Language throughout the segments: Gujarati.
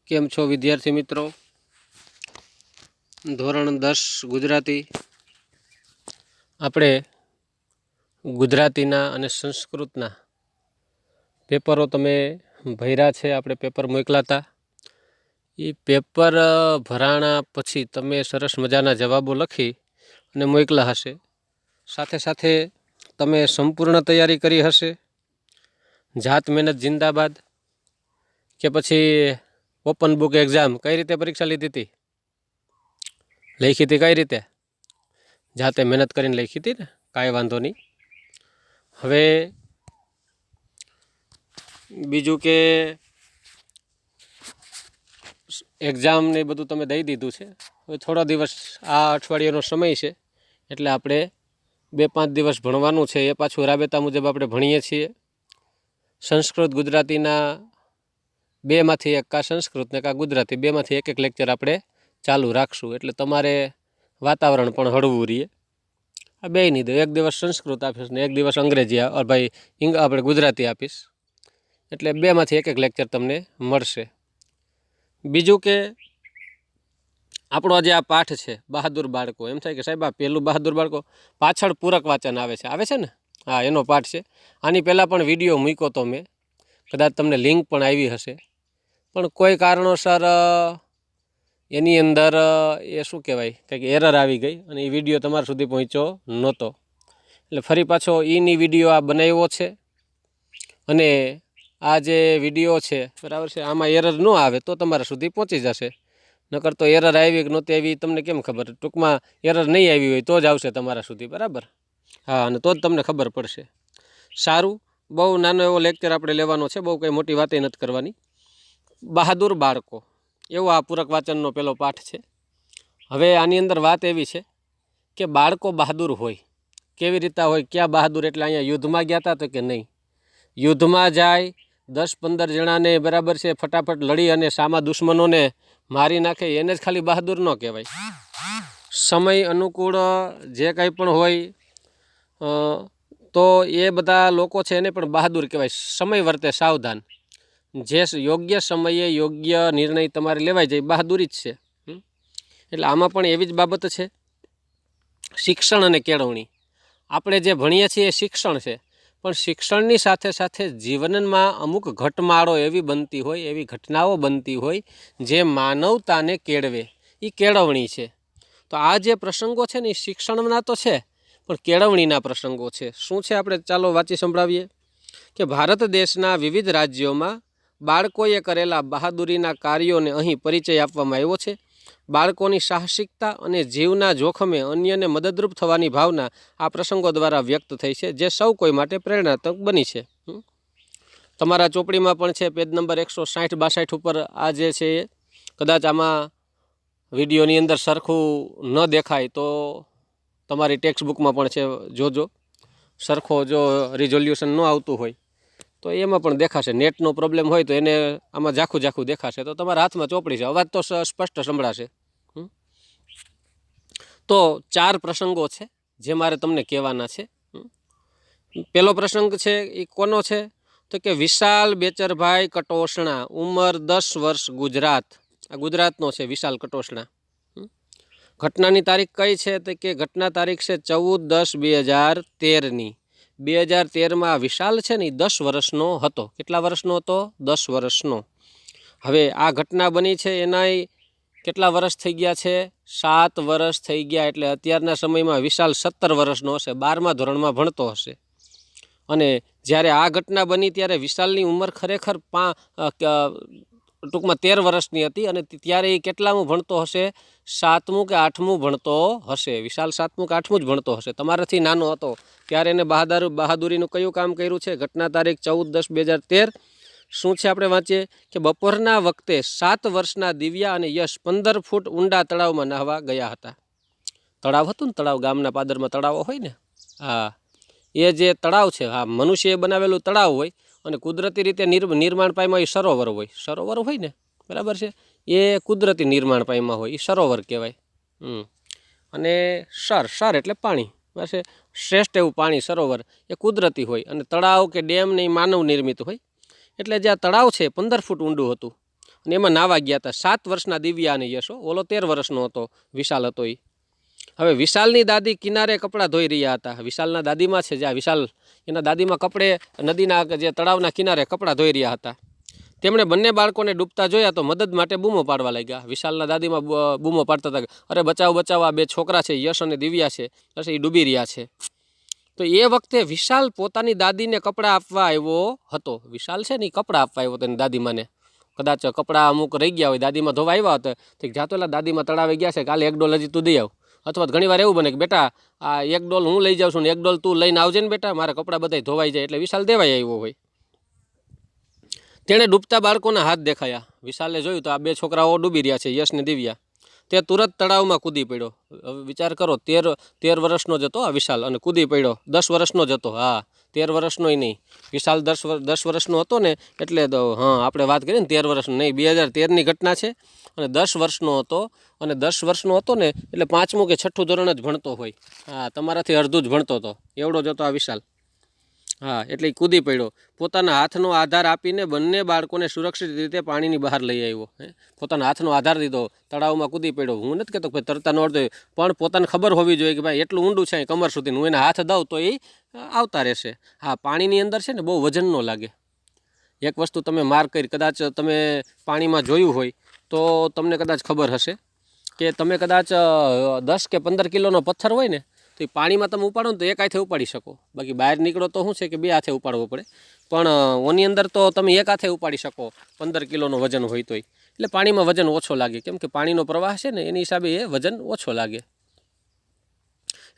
કેમ છો વિદ્યાર્થી મિત્રો? ધોરણ 10 ગુજરાતી. આપણે ગુજરાતીના અને સંસ્કૃતના પેપરો તમે ભર્યા છે. આપણે પેપર મોકલાતા એ પેપર ભરાણા પછી તમે સરસ મજાના જવાબો લખી અને મોકલા હશે. સાથે સાથે તમે સંપૂર્ણ તૈયારી કરી હશે. જાત મહેનત જિંદાબાદ. કે પછી ઓપન બુક એક્ઝામ કઈ રીતે પરીક્ષા લીધી હતી? લખી હતી કઈ રીતે? જાતે મહેનત કરીને લખી હતી ને? કાંઈ વાંધો નહીં. હવે બીજું કે એક્ઝામ ને બધું તમે દઈ દીધું છે. હવે થોડા દિવસ આ અઠવાડિયાનો સમય છે એટલે આપણે 2-5 દિવસ ભણવાનું છે. એ પાછું રાબેતા મુજબ આપણે ભણીએ છીએ. સંસ્કૃત ગુજરાતીના 2માંથી એક, કા સંસ્કૃત ને કા ગુજરાતી, 2માંથી એક લેક્ચર આપણે ચાલુ રાખશું. એટલે તમારે વાતાવરણ પણ હળવું રહીએ. આ બે નહીં દો, એક દિવસ સંસ્કૃત આપીશ ને એક દિવસ અંગ્રેજી આપણે ગુજરાતી આપીશ. એટલે 2માંથી એક લેક્ચર તમને મળશે. બીજું કે આપણો જે આ પાઠ છે બહાદુર બાળકો, એમ થાય કે સાહેબ આ પહેલું બહાદુર બાળકો, પાછળ પૂરક વાંચન આવે છે ને? હા, એનો પાઠ છે. આની પહેલાં પણ વિડીયો મૂક્યો તો મેં, કદાચ તમને લિંક પણ આવી હશે. પણ કોઈ કારણોસર એની અંદર એ શું કહેવાય કંઈક એરર આવી ગઈ અને એ વિડીયો તમારા સુધી પહોંચ્યો નહોતો. એટલે ફરી પાછો એની વિડીયો આ બનાવ્યો છે. અને આ જે વિડીયો છે બરાબર છે, આમાં એરર ન આવે તો તમારા સુધી પહોંચી જશે. નકર તો એરર આવી કે નહોતી આવી તમને કેમ ખબર? ટૂંકમાં એરર નહીં આવી હોય તો જ આવશે તમારા સુધી, બરાબર? હા, અને તો જ તમને ખબર પડશે. સારું, બહુ નાનો એવો લેક્ચર આપણે લેવાનો છે. બહુ કંઈ મોટી વાતે નથી કરવાની. બહાદુર બાળકો એવો આ પૂરક વાચનનો પહેલો પાઠ છે. હવે આની અંદર વાત એવી છે કે બાળકો બહાદુર હોય કેવી રીતે હોય? ક્યાં બહાદુર? એટલે અહીંયા યુદ્ધમાં ગયા હતા તો કે નહીં? યુદ્ધમાં જાય 10-15 જણાને બરાબર છે ફટાફટ લડી અને સામા દુશ્મનોને મારી નાખે એને જ ખાલી બહાદુર ન કહેવાય. સમય અનુકૂળ જે કંઈ પણ હોય તો એ બધા લોકો છે એને પણ બહાદુર કહેવાય. સમય વર્તે સાવધાન, જે યોગ્ય સમયે યોગ્ય નિર્ણય તમારે લેવાય જાય, બહાદુરી જ છે. એટલે આમાં પણ એવી જ બાબત છે. શિક્ષણ અને કેળવણી, આપણે જે ભણીએ છીએ એ શિક્ષણ છે, પણ શિક્ષણની સાથે સાથે જીવનમાં અમુક ઘટમાળો એવી બનતી હોય, એવી ઘટનાઓ બનતી હોય જે માનવતાને કેળવે, એ કેળવણી છે. તો આ જે પ્રસંગો છે ને એ શિક્ષણના તો છે પણ કેળવણીના પ્રસંગો છે. શું છે આપણે ચાલો વાંચી સંભળાવીએ કે ભારત દેશના વિવિધ રાજ્યોમાં બાળકોએ કરેલા બહાદુરીના કાર્યોને અહીં પરિચય આપવામાં આવ્યો છે. બાળકોની સાહસિકતા અને જીવના જોખમે અન્યને મદદરૂપ થવાની ભાવના આ પ્રસંગો દ્વારા વ્યક્ત થઈ છે, જે સૌ કોઈ માટે પ્રેરણાત્મક બની છે. તમારા ચોપડીમાં પણ છે, પેજ નંબર 160-62 ઉપર આ જે છે એ કદાચ આમાં વિડીયોની અંદર સરખું ન દેખાય તો તમારી ટેક્સ્ટ બુકમાં પણ છે, જોજો. સરખો જો રિઝોલ્યુશન ન આવતું હોય તો એમાં પણ દેખાશે. નેટનો પ્રોબ્લેમ હોય તો એને આમાં ઝાખું દેખાશે. તો તમારા હાથમાં ચોપડી છે, અવાજ તો સ્પષ્ટ સંભળાશે. તો 4 પ્રસંગો છે જે મારે તમને કહેવાના છે. પહેલો પ્રસંગ છે એ કોનો છે તો કે વિશાલ બેચરભાઈ કટોસણા, ઉંમર 10 વર્ષ, ગુજરાત. આ ગુજરાતનો છે વિશાલ કટોસણા. ઘટનાની તારીખ કઈ છે તો કે ઘટના તારીખ છે 14-10-2013ની. 2013માં વિશાલ છે ને એ 10 વર્ષનો હતો. કેટલા વર્ષનો હતો? 10 વર્ષનો. હવે આ ઘટના બની છે એના કેટલા વર્ષ થઈ ગયા છે? 7 વર્ષ થઈ ગયા. એટલે અત્યારના સમયમાં વિશાલ 17 વર્ષનો હશે, 12મા ધોરણમાં ભણતો હશે. અને જ્યારે આ ઘટના બની ત્યારે વિશાલની ઉંમર ખરેખર ટૂંકમાં 13 વર્ષની હતી. અને ત્યારે એ કેટલામું ભણતો હશે? 7મું કે 8મું ભણતો હશે. વિશાલ 7મું કે 8મું જ ભણતો હશે. તમારાથી નાનો હતો ત્યારે એને બહાદુરીનું કયું કામ કર્યું છે? ઘટના તારીખ 14-10-2013. શું છે આપણે વાંચીએ કે બપોરના વખતે 7 વર્ષના દિવ્યા અને યશ 15 ફૂટ ઊંડા તળાવમાં નહાવા ગયા હતા. તળાવ હતું ને, તળાવ ગામના પાદરમાં તળાવો હોય ને, હા એ જે તળાવ છે, હા મનુષ્યએ બનાવેલું તળાવ હોય અને કુદરતી રીતે નિર્માણ પામ્યા એ સરોવર હોય ને, બરાબર છે? એ કુદરતી નિર્માણ પામ્યા હોય એ સરોવર કહેવાય. અને સર એટલે પાણી, બસ શ્રેષ્ઠ એવું પાણી સરોવર એ કુદરતી હોય. અને તળાવ કે ડેમ ને એ માનવ નિર્મિત હોય. એટલે જે આ તળાવ છે 15 ફૂટ ઊંડું હતું અને એમાં નાવા ગયા હતા. 7 વર્ષના દિવ્યા અને યશો, ઓલો 13 વર્ષનો હતો, વિશાલ હતો એ. હવે વિશાલની દાદી કિનારે કપડાં ધોઈ રહ્યા હતા. વિશાલના દાદીમાં છે, જ્યાં વિશાલ એના દાદીમાં કપડે નદીના જે તળાવના કિનારે કપડાં ધોઈ રહ્યા હતા. તેમણે બંને બાળકોને ડૂબતા જોયા તો મદદ માટે બૂમો પાડવા લાગ્યા. વિશાલના દાદીમાં બૂમો પાડતા હતા, અરે બચાવ બચાવ, આ 2 છોકરા છે, યશ અને દિવ્યા છે, બસ એ ડૂબી રહ્યા છે. તો એ વખતે વિશાલ પોતાની દાદીને કપડાં આપવા આવ્યો હતો. વિશાલ છે ને એ કપડાં આપવા આવ્યો તેની દાદીમાને. કદાચ કપડાં અમુક રહી ગયા હોય, દાદીમાં ધોવા આવ્યા હતા, તો જાતો એટલે દાદીમાં તળાવે ગયા છે, કાલે 1 ડોલ હજી તું દઈ આવ. અથવા ઘણીવાર એવું બને કે બેટા આ 1 ડોલ હું લઈ જાઉં છું ને 1 ડોલ તું લઈને આવજે ને બેટા, મારા કપડાં બધા ધોવાઈ જાય. એટલે વિશાલ દેવાઈ આવ્યો હોય. તેણે ડૂબતા બાળકોના હાથ દેખાયા. વિશાલે જોયું તો આ 2 છોકરાઓ ડૂબી રહ્યા છે, યશ ને દિવ્યા. તે તુરંત તળાવમાં કૂદી પડ્યો. હવે વિચાર કરો, 13 વર્ષનો જ હતો આ વિશાલ, અને કૂદી પડ્યો. 10 વર્ષનો જ હતો, હા, 13 વર્ષનોય નહીં. વિશાલ 10 વર્ષનો હતો ને, એટલે તો હા આપણે વાત કરીએ ને 13 વર્ષનો નહીં, 2013ની ઘટના છે. અને 10 વર્ષનો હતો, અને 10 વર્ષનો હતો ને એટલે 5મું કે 6ઠું ધોરણ જ ભણતો હોય. હા, તમારાથી અડધું જ ભણતો હતો, એવડો જ હતો આ વિશાલ. હા, એટલે કૂદી પડ્યો. પોતાના હાથનો આધાર આપીને બંને બાળકોને સુરક્ષિત રીતે પાણીની બહાર લઈ આવ્યો. પોતાના હાથનો આધાર દીધો, તળાવમાં કૂદી પડ્યો. હું નથી કહેતો કે તરતા ન આવડતો, પણ પોતાને ખબર હોવી જોઈએ કે ભાઈ એટલું ઊંડું છે કમર સુધી, હું એના હાથ દઉં તો એ આવતા રહેશે. હા, પાણીની અંદર છે ને બહુ વજન ન લાગે. એક વસ્તુ તમે માર્ક કરી, કદાચ તમે પાણીમાં જોયું હોય તો તમને કદાચ ખબર હશે કે તમે કદાચ 10 કે 15 કિલોનો પથ્થર હોય ને, તો એ પાણીમાં તમે ઉપાડો ને તો 1 હાથે ઉપાડી શકો. બાકી બહાર નીકળો તો શું છે કે 2 હાથે ઉપાડવો પડે. પણ ઓની અંદર તો તમે 1 હાથે ઉપાડી શકો 15 કિલોનો વજન હોય તોય. એટલે પાણીમાં વજન ઓછો લાગે, કેમ કે પાણીનો પ્રવાહ છે ને એની હિસાબે એ વજન ઓછો લાગે.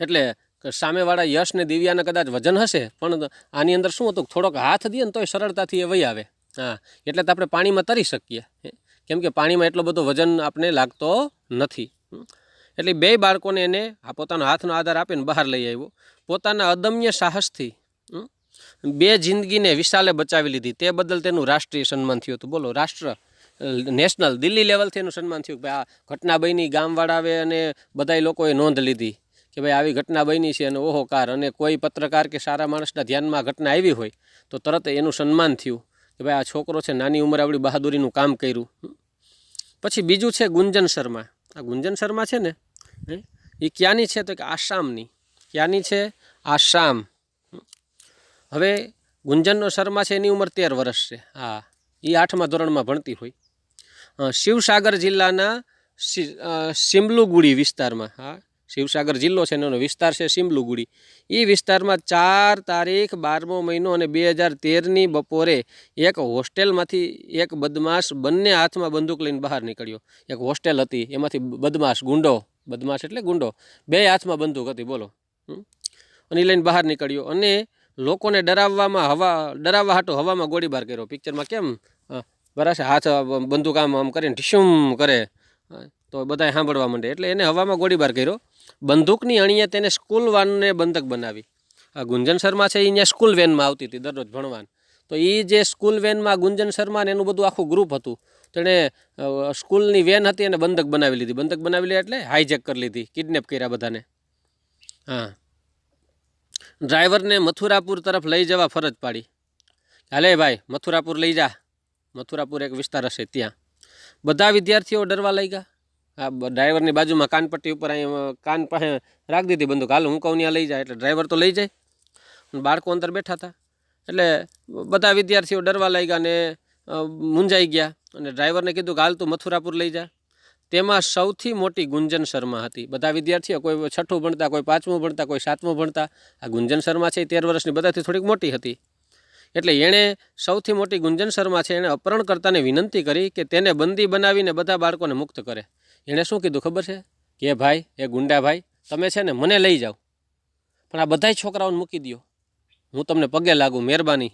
એટલે સામેવાળા યશ ને દિવ્યાને કદાચ વજન હશે, પણ આની અંદર શું હતું, થોડોક હાથ દઈએ ને તોય સરળતાથી એ વહી આવે. હા, એટલે તો આપણે પાણીમાં તરી શકીએ, કેમ કે પાણીમાં એટલો બધો વજન આપણે લાગતો નથી. એટલે 2 બાળકોને એને પોતાનો હાથનો આધાર આપીને બહાર લઈ આવ્યો. પોતાના અદમ્ય સાહસથી 2 જિંદગીને વિશાલે બચાવી લીધી. તે બદલ તેનું રાષ્ટ્રીય સન્માન થયું હતું. બોલો, રાષ્ટ્ર, નેશનલ, દિલ્હી લેવલથી એનું સન્માન થયું. ભાઈ આ ઘટના બની, ગામવાળાએ અને બધા લોકોએ નોંધ લીધી કે ભાઈ આવી ઘટના બની છે, અને ઓહોકાર, અને કોઈ પત્રકાર કે સારા માણસના ધ્યાનમાં ઘટના આવી હોય તો તરત એનું સન્માન થયું કે ભાઈ આ છોકરો છે નાની ઉંમરે આવડી બહાદુરીનું કામ કર્યું. પછી બીજું છે ગુંજન શર્મા. આ ગુંજન શર્મા છે ને એ ક્યાંની છે તો કે આસામની. ક્યાંની છે? આસામ. હવે ગુંજન શર્મા છે એની ઉંમર 13 વર્ષ છે. હા, એ 8મા ધોરણમાં ભણતી હોય. શિવસાગર જિલ્લાના સિમલુગુડી વિસ્તારમાં, હા, શિવસાગર જિલ્લો છે એનો વિસ્તાર છે સિમલુગુડી. એ વિસ્તારમાં 4 તારીખ 12મો મહિનો અને 2013ની બપોરે એક હોસ્ટેલમાંથી એક બદમાશ બંને હાથમાં બંદૂક લઈને બહાર નીકળ્યો. એક હોસ્ટેલ હતી, એમાંથી બદમાશ, ગુંડો, બદમાશ એટલે ગુંડો, 2 હાથમાં બંદૂક હતી, બોલો. અને એ લઈને બહાર નીકળ્યો અને લોકોને ડરાવવા હાટો હવામાં ગોળીબાર કર્યો. પિક્ચરમાં કેમ બરાબર, હાથ બંદૂક આમ કરીને ઢીશુમ કરે તો બધાએ સાંભળવા માંડે, એટલે એને હવામાં ગોળીબાર કર્યો. બંદૂકની અણીએ તેને સ્કૂલ વાનને બંધક બનાવી. આ ગુંજન શર્મા છે એ અહીંયા સ્કૂલ વેનમાં આવતી હતી દરરોજ ભણવાનું. તો એ જે સ્કૂલ વેનમાં ગુંજન શર્મા ને એનું બધું આખું ગ્રુપ હતું, તેણે સ્કૂલની વેન હતી એને બંધક બનાવી લીધી. બંધક બનાવી લે એટલે હાઈજેક કરી લીધી, કિડનેપ કર્યા બધાને. હા, ડ્રાઈવરને મથુરાપુર તરફ લઈ જવા ફરજ પાડી. હાલે ભાઈ મથુરાપુર લઈ જા. મથુરાપુર એક વિસ્તાર હશે ત્યાં. બધા વિદ્યાર્થીઓ ડરવા લાગ્યા. આ ડ્રાઈવરની બાજુમાં કાનપટ્ટી ઉપર અહીંયા કાન પાસે રાખી દીધી બંદૂક. હાલ હું કહું ત્યાં લઈ જાય, એટલે ડ્રાઈવર તો લઈ જાય. બાળકો અંદર બેઠા હતા એટલે બધા વિદ્યાર્થીઓ ડરવા લાગ્યા ને મૂંઝાઈ ગયા. અને ડ્રાઈવરને કીધું કે હાલ તું મથુરાપુર લઈ જા. તેમાં સૌથી મોટી ગુંજન શર્મા હતી. બધા વિદ્યાર્થીઓ, કોઈ 6ઠું ભણતા, કોઈ 5મું ભણતા, કોઈ 7મું ભણતા. આ ગુંજન શર્મા છે એ 13 વર્ષની, બધાથી થોડીક મોટી હતી. એટલે એણે સૌથી મોટી ગુંજન શર્મા છે એણે અપહરણકર્તાને વિનંતી કરી કે તેને બંદી બનાવીને બધા બાળકોને મુક્ત કરે. એણે શું કીધું ખબર છે કે ભાઈ, એ ગુંડા ભાઈ, તમે છે ને મને લઈ જાઓ, પણ આ બધાય છોકરાઓને મૂકી દો. હું તમને પગે લાગુ, મહેરબાની,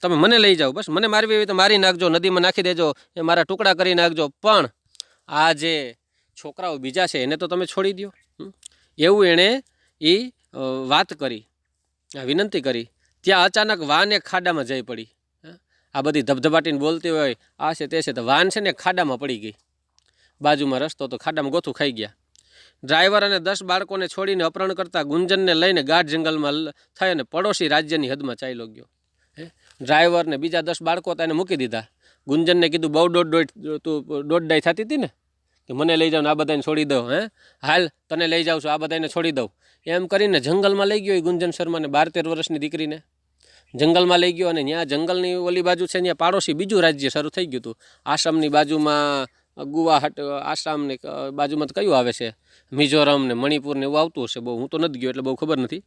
તમે મને લઈ જાઓ, બસ મને મારવી હોય તો મારી નાખજો, નદીમાં નાખી દેજો, એ મારા ટુકડા કરી નાખજો, પણ આ જે છોકરાઓ બીજા છે એને તો તમે છોડી દો. એવું એણે એ વાત કરી, વિનંતી કરી. ત્યાં અચાનક વાન એક ખાડામાં જઈ પડી. આ બધી ધબધબાટીને બોલતી હોય, આ છે તે છે, તો વાન છે ને ખાડામાં પડી ગઈ. બાજુમાં રસ્તો તો ખાડામાં ગોથું ખાઈ ગયા. ડ્રાઈવર અને 10 બાળકોને છોડીને અપહરણ કરતા ગુંજનને લઈને ગાઢ જંગલમાં થઈ અને પડોશી રાજ્યની હદમાં ચાલ્યો ગયો. ડ્રાઈવરને બીજા 10 બાળકો હતા એને મૂકી દીધા ગુંજનને કીધું બહુ દોઢ ડાય થતી હતી ને કે મને લઈ જાઓ ને આ બધાને છોડી દો, હાલ તને લઈ જાઉં છું, આ બધાને છોડી દઉં, એમ કરીને જંગલમાં લઈ ગયો એ ગુંજન શર્માને, 12-13 વર્ષની દીકરીને જંગલમાં લઈ ગયો. અને ત્યાં જંગલની ઓલી બાજુ છે ત્યાં પાડોશી બીજું રાજ્ય શરૂ થઈ ગયું હતું. આસામની બાજુમાં ગુવાહાટ, આસામની બાજુમાં તો કયું આવે છે, મિઝોરમ ને મણિપુર ને એવું આવતું હશે, બહુ હું તો નથી ગયો એટલે બહુ ખબર નથી.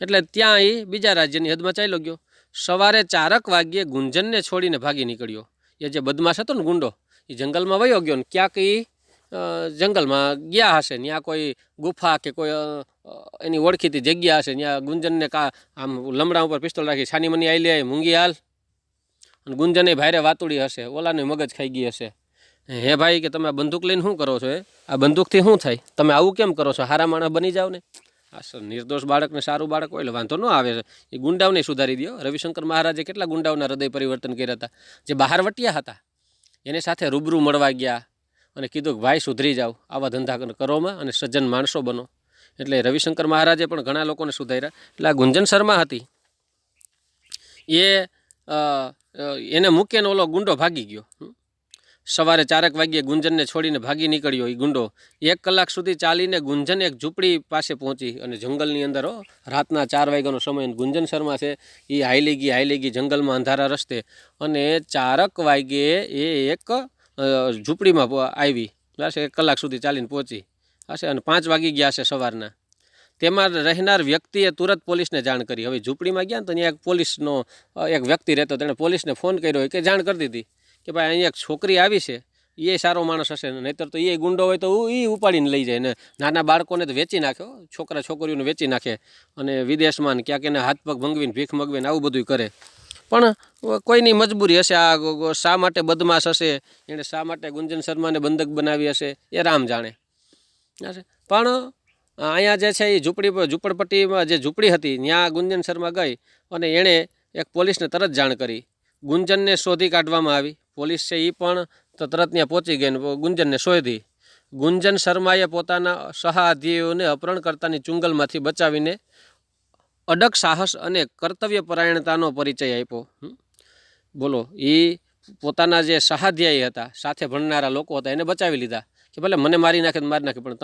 એટલે ત્યાં એ બીજા રાજ્યની હદમાં ચાલ્યો ગયો. સવારે 4 વાગ્યે ગુંજનને છોડીને ભાગી નીકળ્યો. એ જે બદમાશ હતો ને ગુંડો, એ જંગલમાં વયો ગયો ને ક્યાંક એ જંગલમાં ગયા હશે, ત્યાં કોઈ ગુફા કે કોઈ એની ઓળખીતી જગ્યા હશે, ત્યાં ગુંજનને આમ લમડા ઉપર પિસ્તોલ રાખી છાની મની આઈ લે મૂંગી હાલ. અને ગુંજને ભારે વાતુડી હશે, ઓલાને મગજ ખાઈ ગઈ હશે, હે ભાઈ કે તમે બંદૂક લઈને શું કરો છો, આ બંદૂકથી શું થાય, તમે આવું કેમ કરો છો, હારા માણસ બની જાવ ને. આ નિર્દોષ બાળકને સારું બાળક હોય એટલે વાંધો ન આવે, એ ગુંડાઓને સુધારી દો. રવિશંકર મહારાજે કેટલા ગુંડાઓના હૃદય પરિવર્તન કર્યા હતા, જે બહાર વટ્યા હતા એની સાથે રૂબરૂ મળવા ગયા અને કીધું કે ભાઈ સુધરી જાઓ, આવા ધંધા કરોમાં અને સજ્જન માણસો બનો. એટલે રવિશંકર મહારાજે પણ ઘણા લોકોને સુધાર્યા. એટલે આ ગુંજન શર્મા હતી એને મૂકીને ઓલો ગુંડો ભાગી ગયો. સવારે 4 વાગ્યે ગુંજનને છોડીને ભાગી નીકળ્યો એ ગુંડો. 1 કલાક સુધી ચાલીને ગુંજન એક ઝૂંપડી પાસે પહોંચી અને જંગલની અંદર રાતના 4 વાગ્યાનો સમય. ગુંજન શર્મા છે એ હાઈલી ગઈ જંગલમાં અંધારા રસ્તે, અને 4 વાગ્યે એ એક ઝૂંપડીમાં આવી હશે, 1 કલાક સુધી ચાલીને પહોંચી હશે અને 5 વાગી ગયા હશે સવારના. તેમાં રહેનાર વ્યક્તિએ તુરંત પોલીસને જાણ કરી. હવે ઝૂંપડીમાં ગયા ને તો ત્યાં એક પોલીસનો એક વ્યક્તિ રહેતો, તેણે પોલીસને ફોન કર્યો કે જાણ કરી દીધી કે ભાઈ અહીંયા એક છોકરી આવી છે, એ સારો માણસ હશે, નહીંતર તો એ ગુંડો હોય તો એ ઉપાડીને લઈ જાય ને નાના બાળકોને તો વેચી નાખ્યો, છોકરીઓને વેચી નાખે અને વિદેશમાં ક્યાંક એને હાથ પગ ભંગવીને ભીખ મગવીને આવું બધું કરે. પણ કોઈની મજબૂરી હશે, આ શા માટે બદમાશ હશે, એણે શા માટે ગુંજન શર્માને બંધક બનાવી હશે એ રામ જાણે. પણ અહીંયા જે છે એ ઝૂંપડપટ્ટીમાં જે ઝૂંપડી હતી ત્યાં ગુંજન શર્મા ગઈ અને એણે એક પોલીસને તરત જાણ કરી. ગુંજનને શોધી કાઢવામાં આવી. પોલીસ છે એ પણ તરત ત્યાં પહોંચી ગઈ ને ગુંજનને શોધી. ગુંજન શર્માએ પોતાના સહાધ્યેયોને અપહરણકર્તાની ચુંગલમાંથી બચાવીને અડગ સાહસ અને કર્તવ્યપરાયણતાનો પરિચય આપ્યો. બોલો, એ પોતાના જે સહાધ્યાયી હતા, સાથે ભણનારા લોકો હતા, એને બચાવી લીધા કે ભલે મને મારી નાખે પણ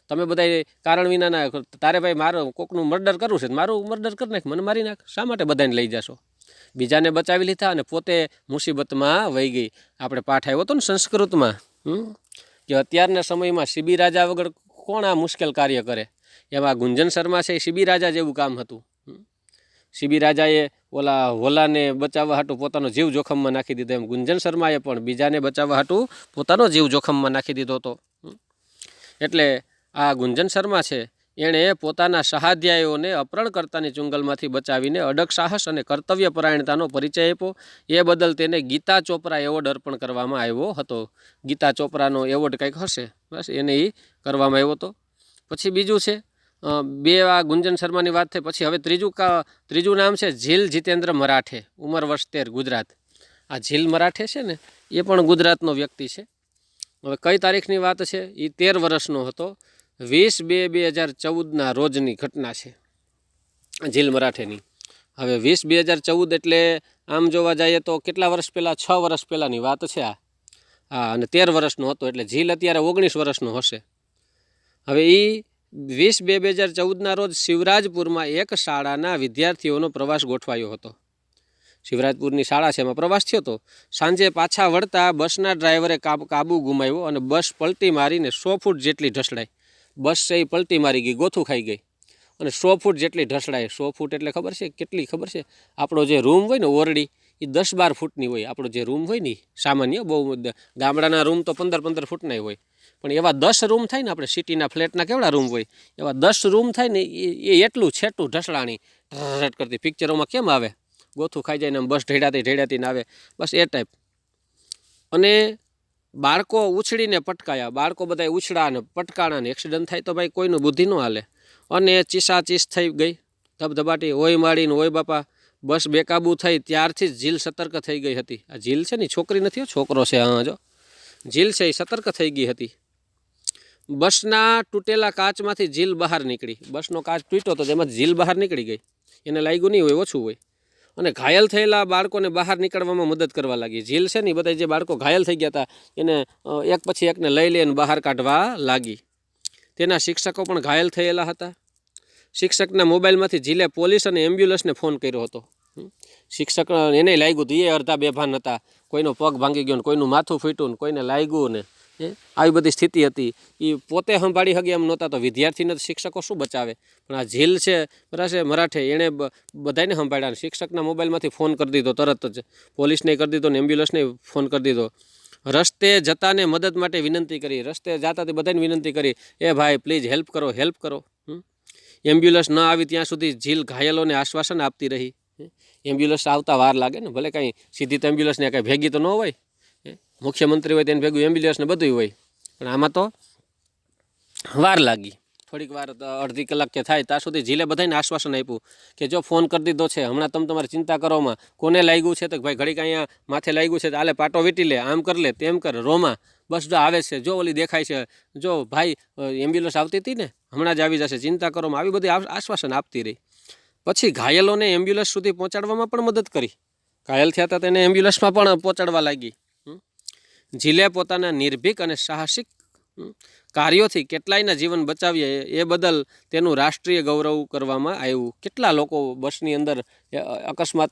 તમે બધા કારણ વિનાના, તારે ભાઈ મારો કોકનું મર્ડર કરવું છે, મારું મર્ડર કરી નાખ, મને મારી નાખ, શા માટે બધાને લઈ જશો. બીજાને બચાવી લીધા અને પોતે મુસીબતમાં વહી ગઈ. આપણે પાઠ આવ્યો હતો ને સંસ્કૃતમાં કે અત્યારના સમયમાં શિબી રાજા વગર કોણ આ મુશ્કેલ કાર્ય કરે. એમાં ગુંજન શર્મા છે એ શિબી રાજા જેવું કામ હતું. શિબી રાજાએ ઓલા હોલાને બચાવવા હાટું પોતાનો જીવ જોખમમાં નાખી દીધો, એમ ગુંજન શર્માએ પણ બીજાને બચાવવા હાટું પોતાનો જીવ જોખમમાં નાખી દીધો હતો. એટલે આ ગુંજન શર્મા છે એણે પોતાના સહાધ્યાયોને અપહરણકર્તાની ચુંગલમાંથી બચાવીને અડગ સાહસ અને કર્તવ્યપરાયણતાનો પરિચય આપ્યો. એ બદલ તેને ગીતા ચોપરા એવોર્ડ અર્પણ કરવામાં આવ્યો હતો. ગીતા ચોપરાનો એવોર્ડ કંઈક હશે, બસ એને એ કરવામાં આવ્યો હતો. પછી બીજું છે, 2 આ ગુંજન શર્માની વાત થઈ. પછી હવે ત્રીજું નામ છે ઝીલ જીતેન્દ્ર મરાઠે, ઉંમર વર્ષ 13, ગુજરાત. આ ઝીલ મરાઠે છે ને એ પણ ગુજરાતનો વ્યક્તિ છે. હવે કઈ તારીખની વાત છે, એ 13 વર્ષનો હતો. 20/2/2014 રોજની ઘટના છે ઝીલ મરાઠેની. હવે 20/2/2014 એટલે આમ જોવા જઈએ તો કેટલા વર્ષ પહેલાં, 6 વર્ષ પહેલાંની વાત છે આ. અને 13 વર્ષનો હતો એટલે ઝીલ અત્યારે 19 વર્ષનો હશે. હવે એ 20/2/2014 રોજ શિવરાજપુરમાં એક શાળાના વિદ્યાર્થીઓનો પ્રવાસ ગોઠવાયો હતો. શિવરાજપુરની શાળા છે, એમાં પ્રવાસ થયો હતો. સાંજે પાછા વળતા બસના ડ્રાઈવરે કાબુ ગુમાવ્યો અને બસ પલટી મારીને 100 ફૂટ જેટલી ઢસડાઈ. બસ છે એ પલટી મારી ગઈ, ગોથું ખાઈ ગઈ અને 100 ફૂટ જેટલી ઢસડાઈ. 100 ફૂટ એટલે ખબર છે કેટલી? ખબર છે, આપણો જે રૂમ હોય ને ઓરડી એ 10-12 ફૂટની હોય. આપણો જે રૂમ હોય ને સામાન્ય, બહુ ગામડાના રૂમ તો 15-15 ફૂટના હોય, પણ એવા 10 રૂમ થાય ને, આપણે સિટીના ફ્લેટના કેવડા રૂમ હોય એવા 10 રૂમ થાય ને એ એટલું છેટું ઢસડાણી ઢટ કરતી. પિક્ચરોમાં કેમ આવે, ગોથું ખાઈ જાય ને બસ ઢેડાતી ને આવે, બસ એ ટાઈપ. અને બાળકો ઉછળીને પટકાયા, બાળકો બધા ઉછળા ને પટકાણા ને એક્સિડન્ટ થાય તો ભાઈ કોઈનું બુદ્ધિ ન હાલે. અને ચીસાચીસ થઈ ગઈ, ધબધબાટી, ઓય માડીને ઓય બાપા. બસ બેકાબૂ થઈ ત્યારથી જ ઝીલ સતર્ક થઈ ગઈ હતી. આ ઝીલ છે ને છોકરી નથી, છોકરો છે. હા જો ઝીલ છે એ સતર્ક થઈ ગઈ હતી. બસના તૂટેલા કાચમાંથી ઝીલ બહાર નીકળી. બસનો કાચ તૂટ્યો તો તેમાં ઝીલ બહાર નીકળી ગઈ. એને લાગ્યું નહીં હોય, ઓછું હોય. અને ઘાયલ થયેલા બાળકોને બહાર નીકળવામાં મદદ કરવા લાગી. ઝીલ છે ને બધા જે બાળકો ઘાયલ થઈ ગયા હતા એને એક પછી એકને લઈ લઈને બહાર કાઢવા લાગી. તેના શિક્ષકો પણ ઘાયલ થયેલા હતા. શિક્ષકના મોબાઈલમાંથી ઝીલે પોલીસ અને એમ્બ્યુલન્સને ફોન કર્યો હતો. શિક્ષક એને લાગ્યું હતું, એ અડધા બેભાન હતા, કોઈનો પગ ભાંગી ગયો ને કોઈનું માથું ફૂટ્યું ને કોઈને લાગ્યું ને આવી બધી સ્થિતિ હતી. એ પોતે સંભાળી શકે એમ નહોતા તો વિદ્યાર્થીને શિક્ષકો શું બચાવે. પણ આ ઝીલ છે બરાબર મરાઠે, એણે બધાને સંભાળ્યા. શિક્ષકના મોબાઈલમાંથી ફોન કરી દીધો તરત જ, પોલીસને કરી દીધો ને એમ્બ્યુલન્સને ફોન કરી દીધો. રસ્તે જતાને મદદ માટે વિનંતી કરી. રસ્તે જતા તે બધાને વિનંતી કરી, એ ભાઈ પ્લીઝ હેલ્પ કરો, હેલ્પ કરો. એમ્બ્યુલન્સ ન આવી ત્યાં સુધી ઝીલ ઘાયલોને આશ્વાસન આપતી રહી. એમ્બ્યુલન્સ આવતા વાર લાગે ને, ભલે કાંઈ સીધી તો એમ્બ્યુલન્સને કાંઈ ભેગી તો ન હોય, મુખ્યમંત્રી હોય તેને ભેગું એમ્બ્યુલન્સને બધું હોય, પણ આમાં તો વાર લાગી. થોડીક વાર અડધી કલાક કે થાય ત્યાં સુધી ઝીલે બધાને આશ્વાસન આપ્યું કે જો ફોન કરી દીધો છે, હમણાં તમે તમારી ચિંતા કરોમાં. કોને લાગ્યું છે તો ભાઈ ઘડીક અહીંયા માથે લાગ્યું છે તો આલે પાટો વીટી લે, આમ કર લે, તેમ કર, રોમાં બસ જો આવે છે, જો ઓલી દેખાય છે, જો ભાઈ એમ્બ્યુલન્સ આવતી હતી ને હમણાં જ આવી જશે, ચિંતા કરોમાં. આવી બધી આશ્વાસન આપતી રહી. પછી ઘાયલોને એમ્બ્યુલન્સ સુધી પહોંચાડવામાં પણ મદદ કરી. ઘાયલ થયા હતા તેને એમ્બ્યુલન્સમાં પણ પહોંચાડવા લાગી. ઝીલે પોતાના નિર્ભીક અને સાહસિક કાર્યોથી કેટલાયના જીવન બચાવ્યા, એ બદલ તેનું રાષ્ટ્રીય ગૌરવ કરવામાં આવ્યું. કેટલા લોકો બસની અંદર અકસ્માત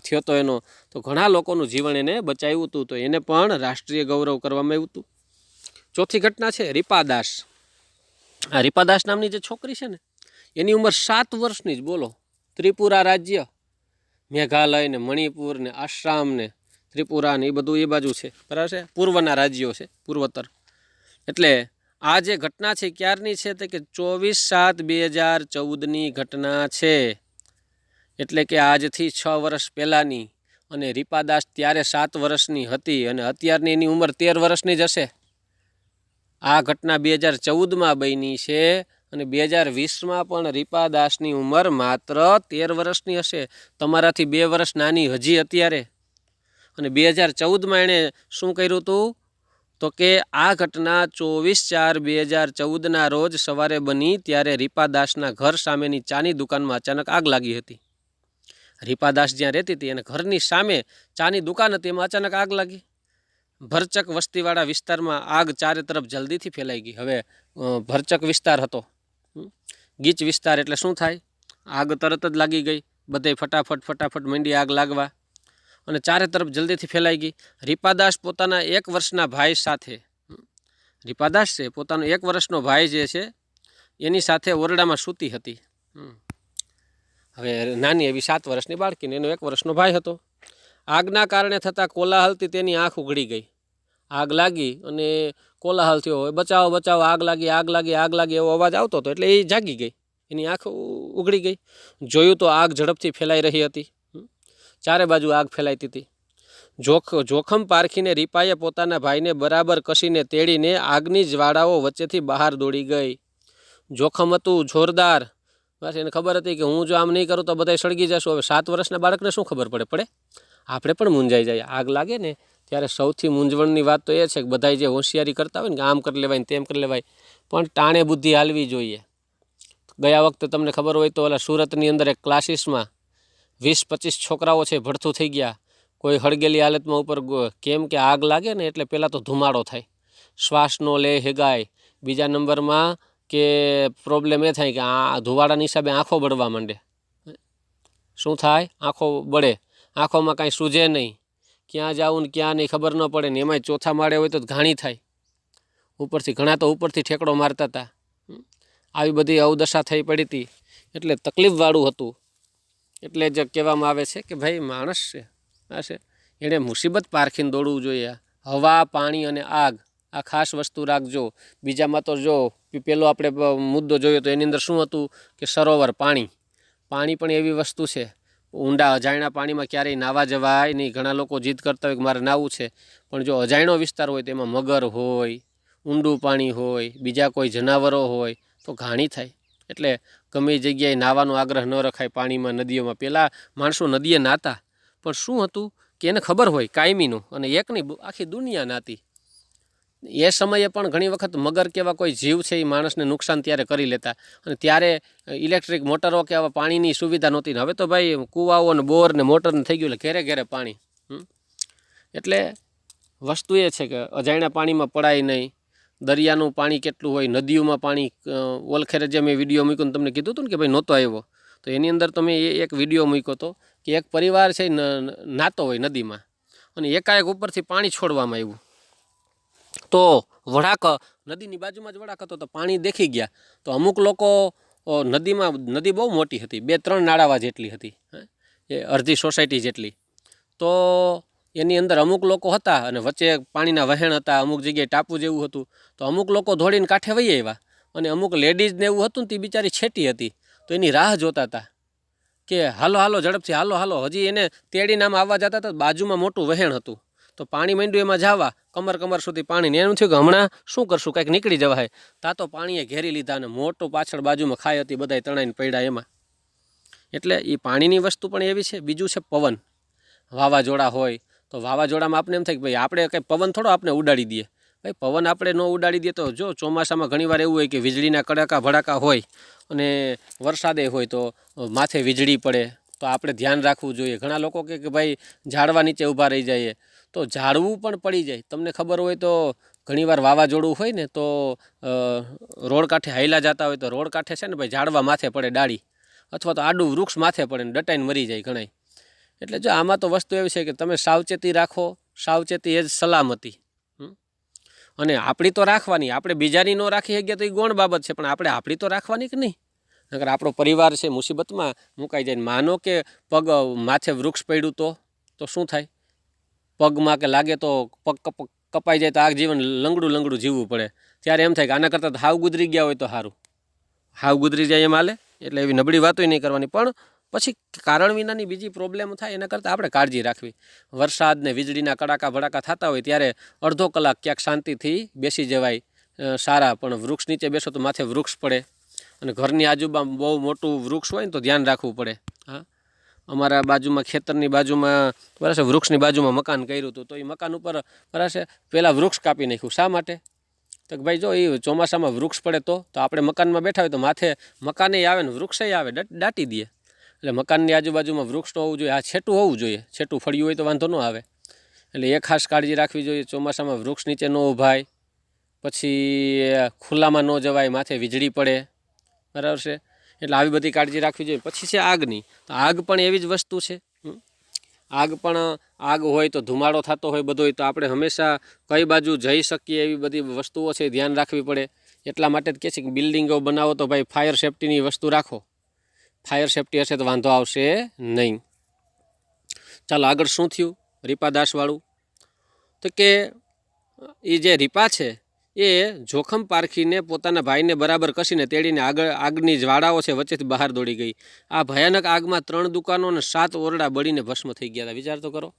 થયો હતો એનો, તો ઘણા લોકોનું જીવન એને બચાવ્યું હતું, તો એને પણ રાષ્ટ્રીય ગૌરવ કરવામાં આવ્યું હતું. ચોથી ઘટના છે રીપાદાસ. આ રીપાદાસ નામની જે છોકરી છે ને એની ઉંમર 7 વર્ષની જ. બોલો, ત્રિપુરા રાજ્ય, મેઘાલય ને મણિપુર ને આસામ ને ત્રિપુરા ને એ બધું એ બાજુ છે બરાબર છે, પૂર્વના રાજ્યો છે, પૂર્વોત્તર. એટલે આ જે ઘટના છે ક્યારની છે તો કે 24/7/2014ની ઘટના છે. એટલે કે આજથી 6 વર્ષ પહેલાંની. અને રીપાદાસ ત્યારે 7 વર્ષની હતી અને અત્યારની એની ઉંમર 13 વર્ષની જ હશે. આ ઘટના 2014માં બની છે અને 2020માં પણ રીપાદાસની ઉંમર માત્ર 13 વર્ષની હશે. તમારાથી 2 વર્ષ નાની હજી અત્યારે. અને 2014માં એણે શું કર્યું હતું તો કે આ ઘટના 24/4/2014ના રોજ સવારે બની. ત્યારે રીપાદાસના ઘર સામેની ચાની દુકાનમાં અચાનક આગ લાગી હતી. રીપાદાસ જ્યાં રહેતી હતી અને ઘરની સામે ચાની દુકાન હતી, એમાં અચાનક આગ લાગી. ભરચક વસ્તીવાળા વિસ્તારમાં આગ ચારે તરફ જલ્દીથી ફેલાઈ ગઈ. હવે ભરચક વિસ્તાર હતો, ગીચ વિસ્તાર, એટલે શું થાય, આગ તરત જ લાગી ગઈ. બધે ફટાફટ મંડી આગ લાગવા અને ચારે તરફ જલ્દીથી ફેલાઈ ગઈ. રીપાદાસ પોતાના 1 વર્ષના ભાઈ સાથે, રીપાદાસ છે પોતાનો 1 વર્ષનો ભાઈ જે છે એની સાથે ઓરડામાં સૂતી હતી. હવે નાની એવી 7 વર્ષની બાળકીને એનો 1 વર્ષનો ભાઈ હતો. આગના કારણે થતા કોલાહલથી તેની આંખ ઉઘડી ગઈ. આગ લાગી અને કોલાહલ થયો, હોય બચાવો બચાવો, આગ લાગી આગ લાગી આગ લાગી એવો અવાજ આવતો હતો. એટલે એ જાગી ગઈ, એની આંખ ઉઘડી ગઈ. જોયું તો આગ ઝડપથી ફેલાઈ રહી હતી. ચારે બાજુ આગ ફેલાઈતી હતી. જોખમ પારખીને રીપાએ પોતાના ભાઈને બરાબર કસીને તેડીને આગની જ્વાળાઓ વચ્ચેથી બહાર દોડી ગઈ. જોખમ હતું જોરદાર. બસ એને ખબર હતી કે હું જો આમ નહીં કરું તો બધા સળગી જશું. હવે 7 વર્ષના બાળકને શું ખબર પડે? આપણે પણ મૂંઝાઈ જાય. આગ લાગે ને ત્યારે સૌથી મૂંઝવણની વાત તો એ છે કે બધા જે હોશિયારી કરતા હોય ને કે આમ કરી લેવાય ને તેમ કરી લેવાય, પણ ટાણે બુદ્ધિ હાલવી જોઈએ. ગયા વખતે તમને ખબર હોય તો ઓલા સુરતની અંદર એક ક્લાસીસમાં 20-25 છોકરાઓ છે ભડથું થઈ ગયા. કોઈ હળગેલી હાલતમાં ઉપર, કેમ કે આગ લાગે ને એટલે પહેલાં તો ધુમાડો થાય, શ્વાસ નો લે હેગાય. બીજા નંબરમાં કે પ્રોબ્લેમ એ થાય કે આ ધુવાડાની હિસાબે આંખો બળવા માંડે. શું થાય? આંખો બળે. આંખોમાં કાંઈ સૂજે નહીં, ક્યાં જાવું ને ક્યાં નહીં ખબર ન પડે ને. એમાંય ચોથા માળે હોય તો ઘાણી થાય. ઉપરથી ઘણા તો ઉપરથી ઠેકડો મારતા હતા. આવી બધી અવદશા થઈ પડી હતી. એટલે તકલીફવાળું હતું. એટલે જ કહેવામાં આવે છે કે ભાઈ માણસ છે આ છે એણે મુસીબત પારખીને દોડવું જોઈએ. હવા, પાણી અને આગ આ ખાસ વસ્તુ રાખજો. બીજામાં તો જો પેલો આપણે મુદ્દો જોયો તો એની અંદર શું હતું કે સરોવર, પાણી પણ એવી વસ્તુ છે. ઊંડા અજાણ્યા પાણીમાં ક્યારેય નાવા જવાય નહીં. ઘણા લોકો જીદ કરતા હોય કે મારે નાવું છે, પણ જો અજાણ્યો વિસ્તાર હોય તો એમાં મગર હોય, ઊંડું પાણી હોય, બીજા કોઈ જનાવરો હોય તો ઘાણી થાય. એટલે ગમે જગ્યાએ નાવાનો આગ્રહ ન રખાય પાણીમાં, નદીઓમાં. પહેલાં માણસો નદીએ નાતા, પણ શું હતું કે એને ખબર હોય કાયમીનું, અને એકની આખી દુનિયા નાતી. એ સમયે પણ ઘણી વખત મગર કેવા કોઈ જીવ છે એ માણસને નુકસાન ત્યારે કરી લેતા, અને ત્યારે ઇલેક્ટ્રિક મોટરો કે આવા પાણીની સુવિધા નહોતી. હવે તો ભાઈ કૂવાઓ ને બોર ને મોટર ને થઈ ગયું એટલે ઘેરે ઘેરે પાણી. એટલે વસ્તુ એ છે કે અજાણ્યા પાણીમાં પડાય નહીં. દરિયાનું પાણી કેટલું હોય, નદીઓમાં પાણી. ઓલખેરે જે મેં વિડીયો મૂક્યો તમને કીધું હતું ને કે ભાઈ નહોતો આવ્યો, તો એની અંદર તો મેં એક વિડીયો મૂક્યો હતો કે એક પરિવાર છે નાતો હોય નદીમાં, અને એકાએક ઉપરથી પાણી છોડવામાં આવ્યું. તો વળાક નદીની બાજુમાં જ વળાક હતો, તો પાણી દેખી ગયા. તો અમુક લોકો નદી બહુ મોટી હતી, 2-3 નાળાવા જેટલી હતી, એ અડધી સોસાયટી જેટલી. તો એની અંદર અમુક લોકો હતા અને વચ્ચે પાણીના વહેણ હતા, અમુક જગ્યાએ ટાપુ જેવું હતું. તો અમુક લોકો દોડીને કાંઠે વહી આવ્યા, અને અમુક લેડીઝને એવું હતું ને તે બિચારી છેટી હતી, તો એની રાહ જોતા હતા કે હાલો હાલો ઝડપથી હાલો હાલો. હજી એને તેડીને આમ આવવા જતા હતા, બાજુમાં મોટું વહેણ હતું, તો પાણી માંડ્યું એમાં જવા, કમર સુધી પાણી. ને એનું થયું કે હમણાં શું કરશું, કાંઈક નીકળી જવાય. તા તો પાણીએ ઘેરી લીધા, અને મોટું પાછળ બાજુમાં ખાઈ હતી, બધાય તણાઈને પડ્યા એમાં. એટલે એ પાણીની વસ્તુ પણ એવી છે. બીજું છે પવન. વાવાઝોડા હોય તો વાવાઝોડામાં આપણે એમ થાય કે ભાઈ આપણે કંઈ પવન થોડો આપણે ઉડાડી દઈએ. ભાઈ પવન આપણે ન ઉડાડી દઈએ તો જો ચોમાસામાં ઘણીવાર એવું હોય કે વીજળીના કડાકા ભડાકા હોય, અને વરસાદે હોય તો માથે વીજળી પડે, તો આપણે ધ્યાન રાખવું જોઈએ. ઘણા લોકો કે ભાઈ ઝાડવા નીચે ઊભા રહી જાય, તો ઝાડવું પણ પડી જાય. તમને ખબર હોય તો ઘણીવાર વાવાઝોડું હોય ને તો રોડ કાંઠે હાઈલા જતા હોય તો રોડ કાંઠે છે ને ભાઈ ઝાડવા માથે પડે, ડાળી, અથવા તો આડું વૃક્ષ માથે પડે ને ડટાઈને મરી જાય ઘણાય. એટલે જો આમાં તો વસ્તુ એવી છે કે તમે સાવચેતી રાખો. સાવચેતી એ જ સલામતી. અને આપણી તો રાખવાની, આપણે બીજાની ન રાખી શકીએ તો એ ગૌણ બાબત છે, પણ આપણે આપણી તો રાખવાની કે નહીં. નકર આપણો પરિવાર છે મુસીબતમાં મુકાઈ જાય. માનો કે પગ માથે વૃક્ષ પડ્યું તો શું થાય? પગમાં કે લાગે તો પગ કપાઈ જાય તો આ જીવન લંગડું જીવવું પડે. ત્યારે એમ થાય કે આના કરતાં હાવ ગુજરી ગયા હોય તો સારું. હાવ ગુજરી જાય એમ હાલે. એટલે એવી નબળી વાતો નહીં કરવાની, પણ પછી કારણ વિનાની બીજી પ્રોબ્લેમ થાય એના કરતાં આપણે કાળજી રાખવી. વરસાદ ને વીજળીના કડાકા ભડાકા થતા હોય ત્યારે અડધો કલાક ક્યાંક શાંતિથી બેસી જવાય સારા. પણ વૃક્ષ નીચે બેસો તો માથે વૃક્ષ પડે, અને ઘરની આજુબાજુ બહુ મોટું વૃક્ષ હોય ને તો ધ્યાન રાખવું પડે. હા, અમારા બાજુમાં ખેતરની બાજુમાં બરાબર વૃક્ષની બાજુમાં મકાન કર્યું હતું, તો એ મકાન ઉપર બરાબર પહેલાં વૃક્ષ કાપી નાખ્યું. શા માટે? તો ભાઈ જો એ ચોમાસામાં વૃક્ષ પડે તો આપણે મકાનમાં બેઠા હોય તો માથે મકાને આવે ને વૃક્ષે આવે, દાટી દે. એટલે મકાનની આજુબાજુમાં વૃક્ષ તો હોવું જોઈએ. આ છેટું હોવું જોઈએ, છેટું ફળ્યું હોય તો વાંધો ન આવે. એટલે એ ખાસ કાળજી રાખવી જોઈએ. ચોમાસામાં વૃક્ષ નીચે ન ઊભાય, પછી ખુલ્લામાં ન જવાય, માથે વીજળી પડે, બરાબર છે. એટલે આવી બધી કાળજી રાખવી જોઈએ. પછી છે આગની. તો આગ પણ એવી જ વસ્તુ છે. આગ હોય તો ધુમાડો થતો હોય બધો, તો આપણે હંમેશા કઈ બાજુ જઈ શકીએ એવી બધી વસ્તુઓ છે ધ્યાન રાખવી પડે. એટલા માટે જ કહે છે કે બિલ્ડિંગો બનાવો તો ભાઈ ફાયર સેફ્ટીની વસ્તુ રાખો. ફાયર સેફ્ટી હશે તો વાંધો આવશે નહીં. ચાલો આગળ શું થયું રીપા દાસવાળું? તો કે એ જે રીપા છે એ જોખમ પારખીને પોતાના ભાઈને બરાબર કસીને તેડીને આગની જ્વાળાઓ છે વચ્ચેથી બહાર દોડી ગઈ. આ ભયાનક આગમાં 3 દુકાનો અને 7 ઓરડા બળીને ભસ્મ થઈ ગયા હતા. વિચાર તો કરો,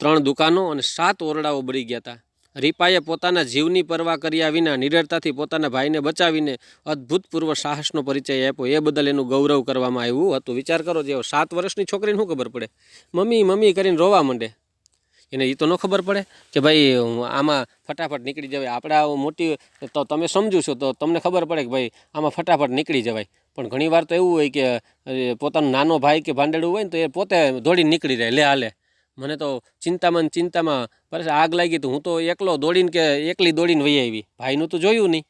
3 દુકાનો અને 7 ઓરડાઓ બળી ગયા હતા. રીપાએ પોતાના જીવની પરવા કર્યા વિના નિડરતાથી પોતાના ભાઈને બચાવીને અદ્ભુતપૂર્વ સાહસનો પરિચય આપ્યો. એ બદલ એનું ગૌરવ કરવામાં આવ્યું હતું. વિચાર કરો, જે 7 વર્ષની છોકરીને શું ખબર પડે? મમ્મી મમ્મી કરીને રોવા માંડે. એને એ તો ન ખબર પડે કે ભાઈ આમાં ફટાફટ નીકળી જવાય. આપણે મોટી તો તમે સમજો છો તો તમને ખબર પડે કે ભાઈ આમાં ફટાફટ નીકળી જવાય. પણ ઘણીવાર તો એવું હોય કે પોતાનો નાનો ભાઈ કે ભાંડેડું હોય ને તો એ પોતે દોડીને નીકળી જાય, લે હાલે. મને તો ચિંતામાં બસ આગ લાગી તો હું તો એકલી દોડીને વહી આવી. ભાઈનું તો જોયું નહીં,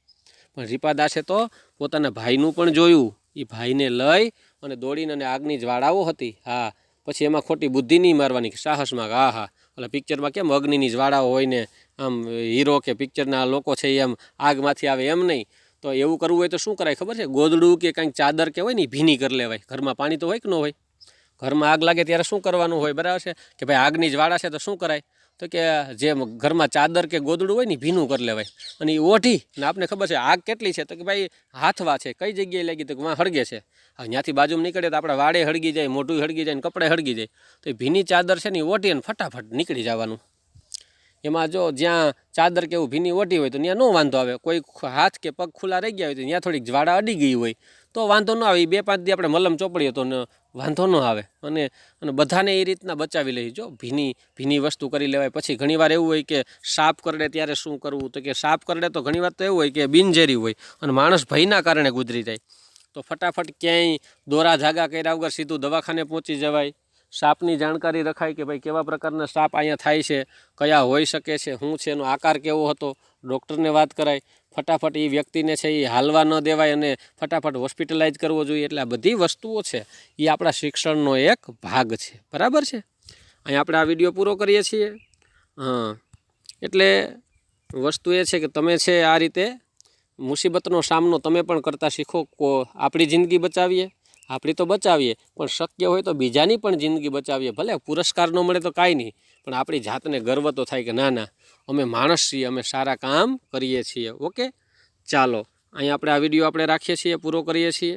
પણ રીપા દાસે તો પોતાના ભાઈનું પણ જોયું. એ ભાઈને લઈ અને દોડીને, અને આગની જ્વાળાઓ હતી. હા, પછી એમાં ખોટી બુદ્ધિ નહીં મારવાની, સાહસમાં. હા, એટલે પિક્ચરમાં કેમ અગ્નિની જ્વાળાઓ હોય ને આમ હીરો કે પિક્ચરના લોકો છે એમ આગમાંથી આવે, એમ નહીં. તો એવું કરવું હોય તો શું કરાય ખબર છે? ગોદડું કે કંઈક ચાદર કે હોય ને ભીની કરી લેવાય. ઘરમાં પાણી તો હોય કે ન હોય? ઘરમાં આગ લાગે ત્યારે શું કરવાનું હોય? બરાબર છે કે ભાઈ આગની જ્વાળા છે તો શું કરાય? તો કે જે ઘરમાં ચાદર કે ગોદડું હોય ને ભીનું કરી લેવાય, અને એ ઓઢી ને આપને ખબર છે આગ કેટલી છે, તો કે ભાઈ હાથવા છે, કઈ જગ્યાએ લાગી તો કે વાં હળગે છે. હવે ત્યાંથી બાજુમાં નીકળે તો આપણે વાડે હળગી જાય, મોઢું હળગી જાય, ને કપડે હળગી જાય. તો એ ભીની ચાદર છે ને એ ઓઢી અને ફટાફટ નીકળી જવાનું. એમાં જો જ્યાં ચાદર કે એવું ભીની ઓઢી હોય તો ત્યાં ન વાંધો આવે. કોઈ હાથ કે પગ ખુલ્લા રહી ગયા હોય તો ત્યાં થોડીક જ્વાળા અડી ગઈ હોય તો વાંધો ન આવે. 2-5 દી આપણે મલમ ચોપડીએ તો વાંધો ન આવે. અને બધાને એ રીતના બચાવી લઈ. જો ભીની વસ્તુ કરી લેવાય. પછી ઘણીવાર એવું હોય કે સાપ કરડે ત્યારે શું કરવું, તો કે સાપ કરડે તો ઘણીવાર તો એવું હોય કે બિનઝેરી હોય અને માણસ ભયના કારણે ગુજરી જાય. તો ફટાફટ ક્યાંય દોરા ધાગા કર્યા વગર સીધું દવાખાને પહોંચી જવાય. સાપની જાણકારી રખાય કે ભાઈ કેવા પ્રકારના સાપ અહીંયા થાય છે, કયા હોઈ શકે છે, શું છે, એનો આકાર કેવો હતો, ડૉક્ટરને વાત કરાય. ફટાફટ એ વ્યક્તિને છે એ હાલવા ન દેવાય અને ફટાફટ હોસ્પિટલાઇઝ કરવો જોઈએ. એટલે આ બધી વસ્તુઓ છે એ આપણા શિક્ષણનો એક ભાગ છે. બરાબર છે. અહીં આપણે આ વિડીયો પૂરો કરીએ છીએ. એટલે વસ્તુ એ છે કે તમે છે આ રીતે મુસીબતનો સામનો તમે પણ કરતા શીખો. આપણી જિંદગી બચાવીએ, આપણી તો બચાવીએ, પણ શક્ય હોય તો બીજાની પણ જિંદગી બચાવીએ. ભલે પુરસ્કાર ન મળે તો કાંઈ નહીં, પણ આપણી જાતને ગર્વ તો થાય કે ના અમે માણસ છીએ, અમે સારા કામ કરીએ છીએ. ઓકે, ચાલો અહીં આપણે આ વિડીયો આપણે રાખીએ છીએ, પૂરો કરીએ છીએ.